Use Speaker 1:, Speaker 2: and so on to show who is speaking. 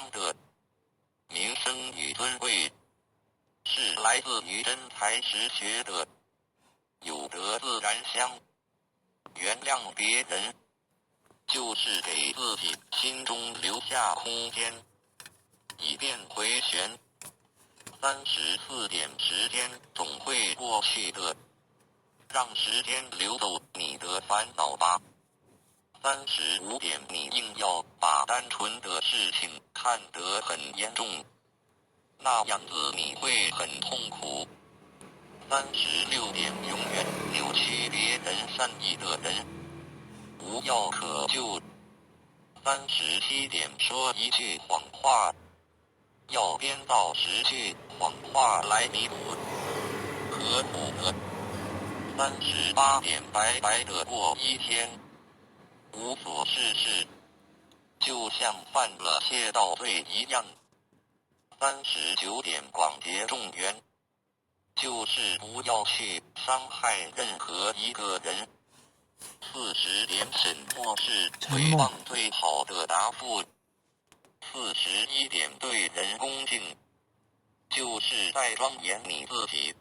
Speaker 1: 香的名声与尊贵，是来自于真才实学的有德自然香。原谅别人，就是给自己心中留下空间，以便回旋。34点时间总会过去的，让时间流走你的烦恼吧。35点你硬要把单纯的事情看得很严重，那样子你会很痛苦。36点永远扭曲别人善意的人，无药可救。37点说一句谎话，要编造10句谎话来弥补，何苦呢？38点白白的过一天，无所事事，就像犯了窃盗罪一样。39点广结众缘，就是不要去伤害任何一个人。40点沉默是回报最好的答复。41点对人恭敬，就是在庄严你自己。